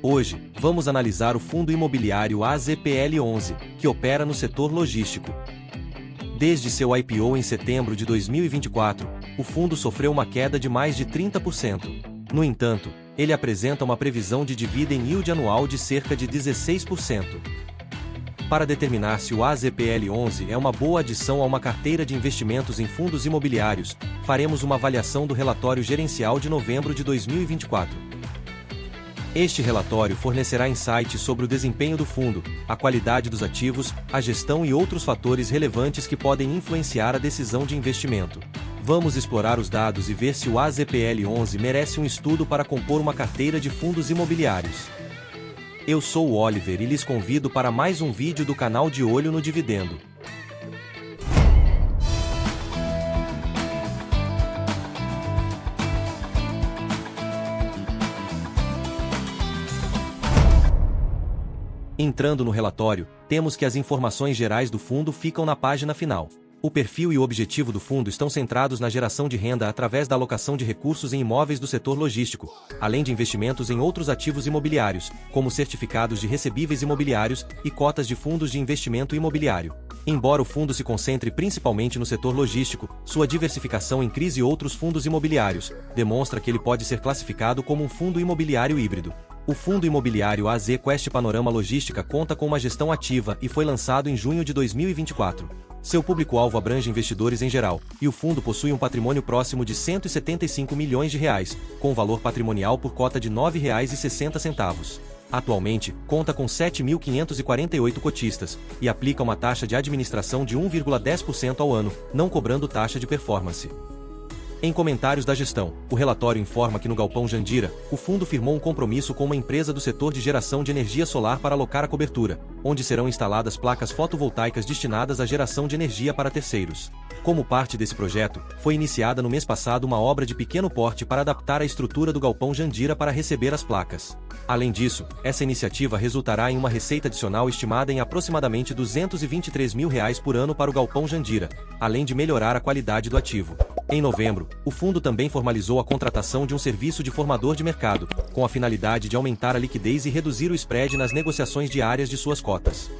Hoje, vamos analisar o fundo imobiliário AZPL11, que opera no setor logístico. Desde seu IPO em setembro de 2024, o fundo sofreu uma queda de mais de 30%. No entanto, ele apresenta uma previsão de dividend yield anual de cerca de 16%. Para determinar se o AZPL11 é uma boa adição a uma carteira de investimentos em fundos imobiliários, faremos uma avaliação do relatório gerencial de novembro de 2024. Este relatório fornecerá insights sobre o desempenho do fundo, a qualidade dos ativos, a gestão e outros fatores relevantes que podem influenciar a decisão de investimento. Vamos explorar os dados e ver se o AZPL11 merece um estudo para compor uma carteira de fundos imobiliários. Eu sou o Oliver e lhes convido para mais um vídeo do canal De Olho no Dividendo. Entrando no relatório, temos que as informações gerais do fundo ficam na página final. O perfil e o objetivo do fundo estão centrados na geração de renda através da alocação de recursos em imóveis do setor logístico, além de investimentos em outros ativos imobiliários, como certificados de recebíveis imobiliários e cotas de fundos de investimento imobiliário. Embora o fundo se concentre principalmente no setor logístico, sua diversificação em CRIs e outros fundos imobiliários demonstra que ele pode ser classificado como um fundo imobiliário híbrido. O fundo imobiliário AZ Quest Panorama Logística conta com uma gestão ativa e foi lançado em junho de 2024. Seu público-alvo abrange investidores em geral, e o fundo possui um patrimônio próximo de R$ 175 milhões, com valor patrimonial por cota de R$ 9,60. Atualmente, conta com 7.548 cotistas, e aplica uma taxa de administração de 1,10% ao ano, não cobrando taxa de performance. Em comentários da gestão, o relatório informa que no Galpão Jandira, o fundo firmou um compromisso com uma empresa do setor de geração de energia solar para alocar a cobertura, onde serão instaladas placas fotovoltaicas destinadas à geração de energia para terceiros. Como parte desse projeto, foi iniciada no mês passado uma obra de pequeno porte para adaptar a estrutura do Galpão Jandira para receber as placas. Além disso, essa iniciativa resultará em uma receita adicional estimada em aproximadamente R$ 223 mil por ano para o Galpão Jandira, além de melhorar a qualidade do ativo. Em novembro, o fundo também formalizou a contratação de um serviço de formador de mercado, com a finalidade de aumentar a liquidez e reduzir o spread nas negociações diárias de suas cotas.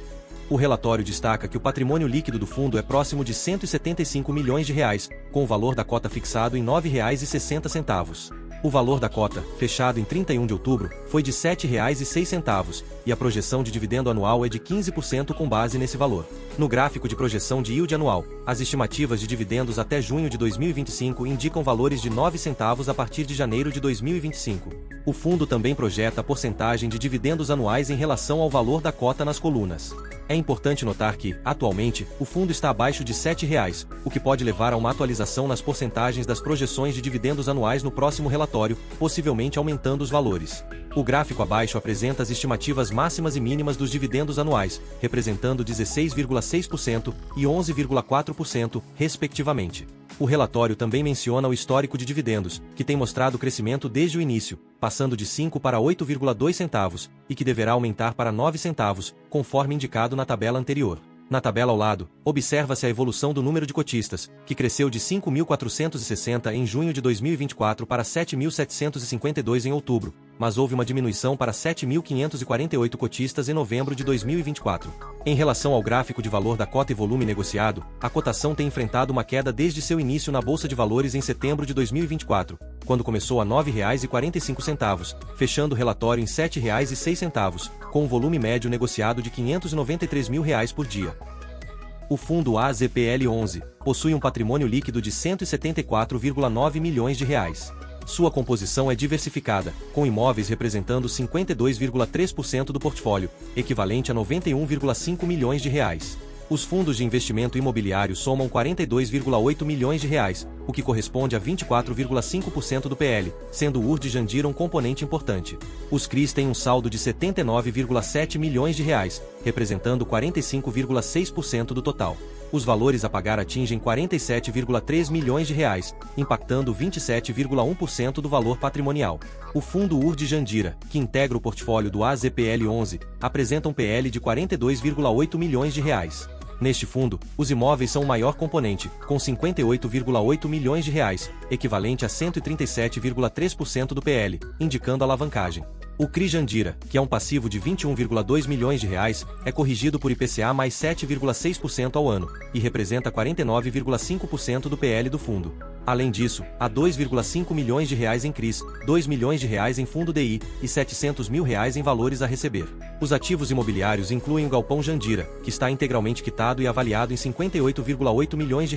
O relatório destaca que o patrimônio líquido do fundo é próximo de R$ 175 milhões, com o valor da cota fixado em R$ 9,60. O valor da cota, fechado em 31 de outubro, foi de R$ 7,06, e a projeção de dividendo anual é de 15% com base nesse valor. No gráfico de projeção de yield anual, as estimativas de dividendos até junho de 2025 indicam valores de 9 centavos a partir de janeiro de 2025. O fundo também projeta a porcentagem de dividendos anuais em relação ao valor da cota nas colunas. É importante notar que, atualmente, o fundo está abaixo de R$ 7,00, o que pode levar a uma atualização nas porcentagens das projeções de dividendos anuais no próximo relatório, possivelmente aumentando os valores. O gráfico abaixo apresenta as estimativas máximas e mínimas dos dividendos anuais, representando 16,6% e 11,4%, respectivamente. O relatório também menciona o histórico de dividendos, que tem mostrado crescimento desde o início, passando de 5 para 8,2 centavos, e que deverá aumentar para 9 centavos, conforme indicado na tabela anterior. Na tabela ao lado, observa-se a evolução do número de cotistas, que cresceu de 5.460 em junho de 2024 para 7.752 em outubro, mas houve uma diminuição para 7.548 cotistas em novembro de 2024. Em relação ao gráfico de valor da cota e volume negociado, a cotação tem enfrentado uma queda desde seu início na Bolsa de Valores em setembro de 2024, quando começou a R$ 9,45, fechando o relatório em R$ 7,06, com um volume médio negociado de R$ 593 mil por dia. O fundo AZPL11 possui um patrimônio líquido de R$ 174,9 milhões. Sua composição é diversificada, com imóveis representando 52,3% do portfólio, equivalente a R$ 91,5 milhões. Os fundos de investimento imobiliário somam R$ 42,8 milhões, o que corresponde a 24,5% do PL, sendo o URD Jandira um componente importante. Os CRIs têm um saldo de R$ 79,7 milhões, representando 45,6% do total. Os valores a pagar atingem R$ 47,3 milhões, impactando 27,1% do valor patrimonial. O fundo URD Jandira, que integra o portfólio do AZPL11, apresenta um PL de R$ 42,8 milhões. Neste fundo, os imóveis são o maior componente, com R$ 58,8 milhões, equivalente a 137,3% do PL, indicando alavancagem. O CRI Jandira, que é um passivo de R$ 21,2 milhões, é corrigido por IPCA mais 7,6% ao ano, e representa 49,5% do PL do fundo. Além disso, há R$ 2,5 milhões em CRIs, R$ 2 milhões em fundo DI e R$ 700 mil em valores a receber. Os ativos imobiliários incluem o Galpão Jandira, que está integralmente quitado e avaliado em R$ 58,8 milhões,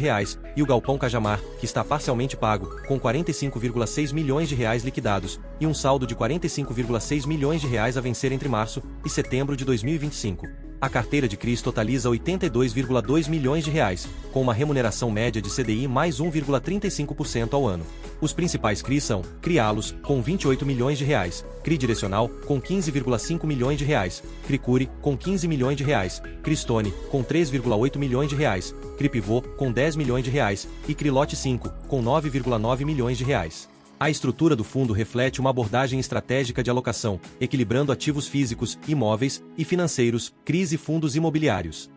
e o Galpão Cajamar, que está parcialmente pago, com R$ 45,6 milhões liquidados, e um saldo de R$ 45,6 milhões a vencer entre março e setembro de 2025. A carteira de CRIs totaliza R$ 82,2 milhões, com uma remuneração média de CDI mais 1,35% ao ano. Os principais CRIs são CRI Allos, com R$ 28 milhões, CRI Direcional, com R$ 15,5 milhões, CRI Cure, com R$ 15 milhões, CRI Stone, com R$ 3,8 milhões, CRI Pivô, com R$ 10 milhões, e CRI Lote 5, com R$ 9,9 milhões. A estrutura do fundo reflete uma abordagem estratégica de alocação, equilibrando ativos físicos, imóveis e financeiros, CRIs e fundos imobiliários.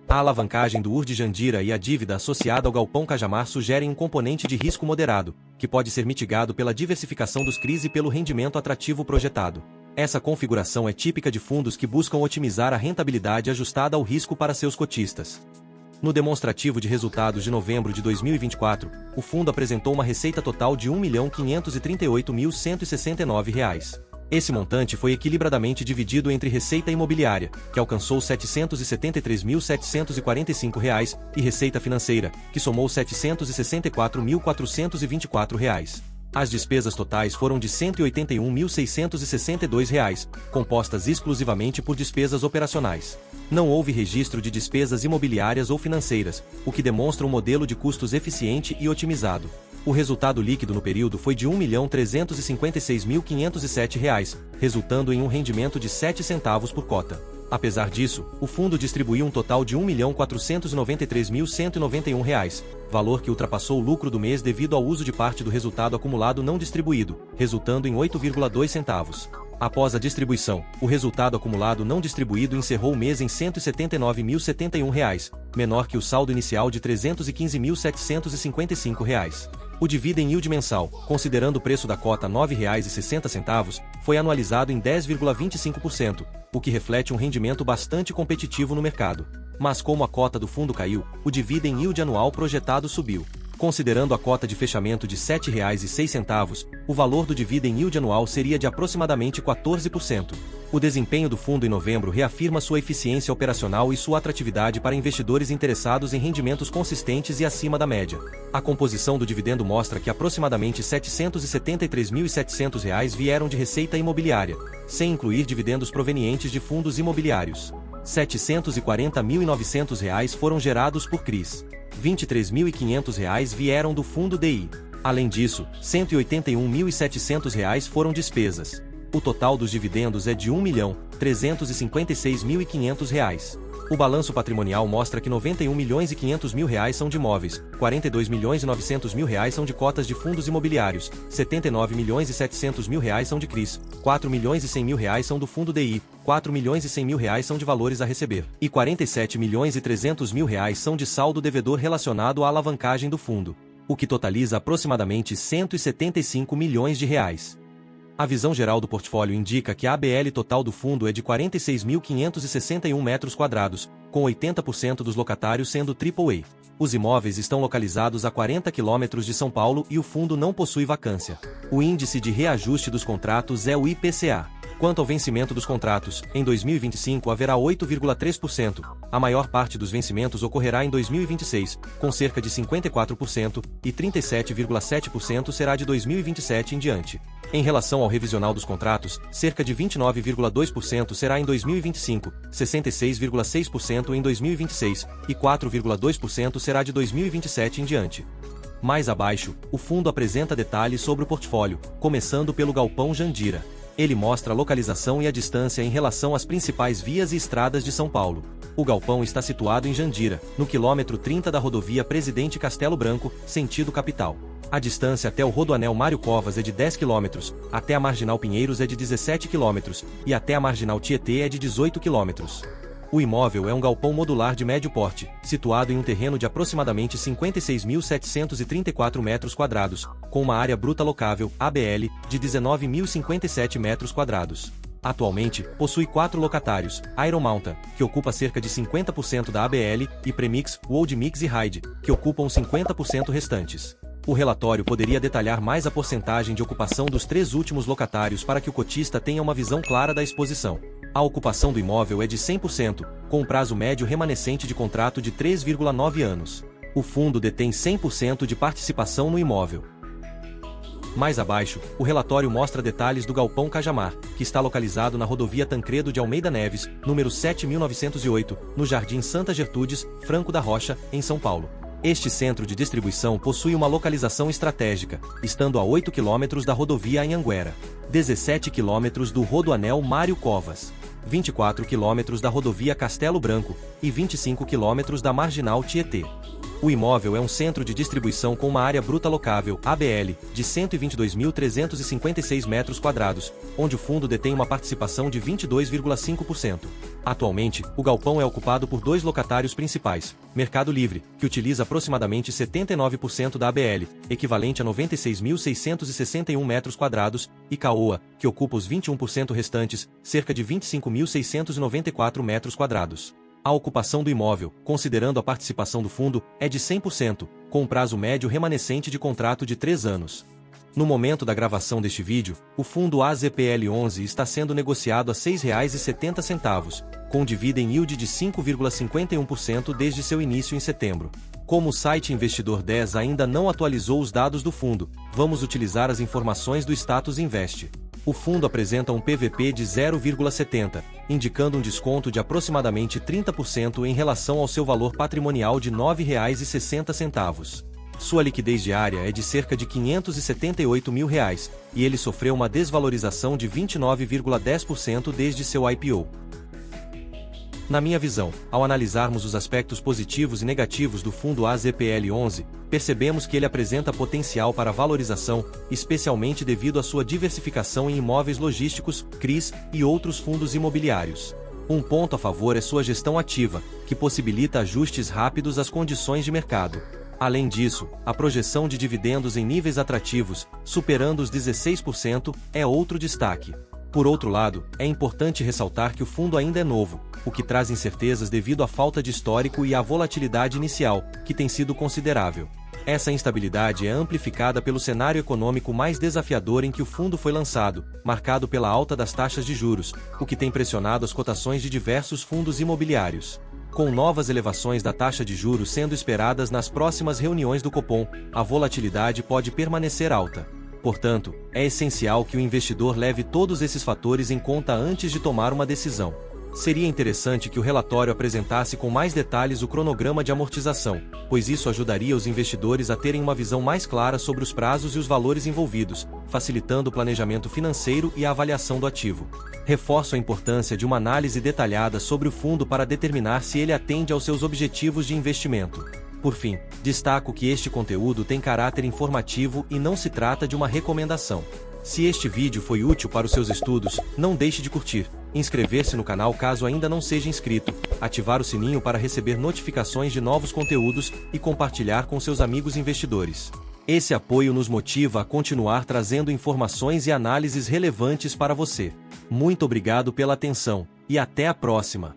A alavancagem do URD Jandira e a dívida associada ao Galpão Cajamar sugerem um componente de risco moderado, que pode ser mitigado pela diversificação dos CRIs e pelo rendimento atrativo projetado. Essa configuração é típica de fundos que buscam otimizar a rentabilidade ajustada ao risco para seus cotistas. No demonstrativo de resultados de novembro de 2024, o fundo apresentou uma receita total de R$ 1.538.169. Esse montante foi equilibradamente dividido entre receita imobiliária, que alcançou R$ 773.745, e receita financeira, que somou R$ 764.424. As despesas totais foram de R$ 181.662, compostas exclusivamente por despesas operacionais. Não houve registro de despesas imobiliárias ou financeiras, o que demonstra um modelo de custos eficiente e otimizado. O resultado líquido no período foi de R$ 1.356.507, resultando em um rendimento de 7 centavos por cota. Apesar disso, o fundo distribuiu um total de R$ 1.493.191, valor que ultrapassou o lucro do mês devido ao uso de parte do resultado acumulado não distribuído, resultando em 8,2 centavos. Após a distribuição, o resultado acumulado não distribuído encerrou o mês em R$ 179.071, menor que o saldo inicial de R$ 315.755. O dividend yield mensal, considerando o preço da cota R$ 9,60, foi anualizado em 10,25%, o que reflete um rendimento bastante competitivo no mercado. Mas como a cota do fundo caiu, o dividend yield anual projetado subiu. Considerando a cota de fechamento de R$ 7,06, o valor do dividend yield anual seria de aproximadamente 14%. O desempenho do fundo em novembro reafirma sua eficiência operacional e sua atratividade para investidores interessados em rendimentos consistentes e acima da média. A composição do dividendo mostra que aproximadamente R$ 773.700 vieram de receita imobiliária, sem incluir dividendos provenientes de fundos imobiliários. R$ 740.900 foram gerados por CRIs. R$ 23.500 vieram do fundo DI. Além disso, R$ 181.700 foram despesas. O total dos dividendos é de R$ 1.356.500. O balanço patrimonial mostra que R$ 91.500.000 são de imóveis, R$ 42.900.000 são de cotas de fundos imobiliários, R$ 79.700.000 são de CRIs, R$ 4.100.000 são do fundo DI, R$ 4.100.000 são de valores a receber, e R$ 47.300.000 são de saldo devedor relacionado à alavancagem do fundo, o que totaliza aproximadamente R$ 175 milhões. A visão geral do portfólio indica que a ABL total do fundo é de 46.561 metros quadrados, com 80% dos locatários sendo AAA. Os imóveis estão localizados a 40 quilômetros de São Paulo e o fundo não possui vacância. O índice de reajuste dos contratos é o IPCA. Quanto ao vencimento dos contratos, em 2025 haverá 8,3%. A maior parte dos vencimentos ocorrerá em 2026, com cerca de 54%, e 37,7% será de 2027 em diante. Em relação ao revisional dos contratos, cerca de 29,2% será em 2025, 66,6% em 2026 e 4,2% será de 2027 em diante. Mais abaixo, o fundo apresenta detalhes sobre o portfólio, começando pelo Galpão Jandira. Ele mostra a localização e a distância em relação às principais vias e estradas de São Paulo. O galpão está situado em Jandira, no quilômetro 30 da rodovia Presidente Castelo Branco, sentido capital. A distância até o Rodoanel Mário Covas é de 10 km, até a Marginal Pinheiros é de 17 km, e até a Marginal Tietê é de 18 km. O imóvel é um galpão modular de médio porte, situado em um terreno de aproximadamente 56.734 metros quadrados, com uma área bruta locável, ABL, de 19.057 metros quadrados. Atualmente, possui 4 locatários, Iron Mountain, que ocupa cerca de 50% da ABL, e Premix, World Mix e Hyde, que ocupam 50% restantes. O relatório poderia detalhar mais a porcentagem de ocupação dos 3 últimos locatários para que o cotista tenha uma visão clara da exposição. A ocupação do imóvel é de 100%, com um prazo médio remanescente de contrato de 3,9 anos. O fundo detém 100% de participação no imóvel. Mais abaixo, o relatório mostra detalhes do Galpão Cajamar, que está localizado na rodovia Tancredo de Almeida Neves, número 7908, no Jardim Santa Gertrudes, Franco da Rocha, em São Paulo. Este centro de distribuição possui uma localização estratégica, estando a 8 km da rodovia Anhanguera, 17 km do Rodoanel Mário Covas, 24 km da rodovia Castelo Branco e 25 km da Marginal Tietê. O imóvel é um centro de distribuição com uma área bruta locável, ABL, de 122.356 metros quadrados, onde o fundo detém uma participação de 22,5%. Atualmente, o galpão é ocupado por 2 locatários principais, Mercado Livre, que utiliza aproximadamente 79% da ABL, equivalente a 96.661 metros quadrados, e Caoa, que ocupa os 21% restantes, cerca de 25.694 metros quadrados. A ocupação do imóvel, considerando a participação do fundo, é de 100%, com um prazo médio remanescente de contrato de 3 anos. No momento da gravação deste vídeo, o fundo AZPL11 está sendo negociado a R$ 6,70, com dividend yield de 5,51% desde seu início em setembro. Como o site Investidor 10 ainda não atualizou os dados do fundo, vamos utilizar as informações do Status Invest. O fundo apresenta um PVP de 0,70, indicando um desconto de aproximadamente 30% em relação ao seu valor patrimonial de R$ 9,60. Sua liquidez diária é de cerca de R$ 578 mil, e ele sofreu uma desvalorização de 29,10% desde seu IPO. Na minha visão, ao analisarmos os aspectos positivos e negativos do fundo AZPL11, percebemos que ele apresenta potencial para valorização, especialmente devido à sua diversificação em imóveis logísticos, CRIs e outros fundos imobiliários. Um ponto a favor é sua gestão ativa, que possibilita ajustes rápidos às condições de mercado. Além disso, a projeção de dividendos em níveis atrativos, superando os 16%, é outro destaque. Por outro lado, é importante ressaltar que o fundo ainda é novo, o que traz incertezas devido à falta de histórico e à volatilidade inicial, que tem sido considerável. Essa instabilidade é amplificada pelo cenário econômico mais desafiador em que o fundo foi lançado, marcado pela alta das taxas de juros, o que tem pressionado as cotações de diversos fundos imobiliários. Com novas elevações da taxa de juros sendo esperadas nas próximas reuniões do Copom, a volatilidade pode permanecer alta. Portanto, é essencial que o investidor leve todos esses fatores em conta antes de tomar uma decisão. Seria interessante que o relatório apresentasse com mais detalhes o cronograma de amortização, pois isso ajudaria os investidores a terem uma visão mais clara sobre os prazos e os valores envolvidos, facilitando o planejamento financeiro e a avaliação do ativo. Reforço a importância de uma análise detalhada sobre o fundo para determinar se ele atende aos seus objetivos de investimento. Por fim, destaco que este conteúdo tem caráter informativo e não se trata de uma recomendação. Se este vídeo foi útil para os seus estudos, não deixe de curtir, inscrever-se no canal caso ainda não seja inscrito, ativar o sininho para receber notificações de novos conteúdos e compartilhar com seus amigos investidores. Esse apoio nos motiva a continuar trazendo informações e análises relevantes para você. Muito obrigado pela atenção, e até a próxima!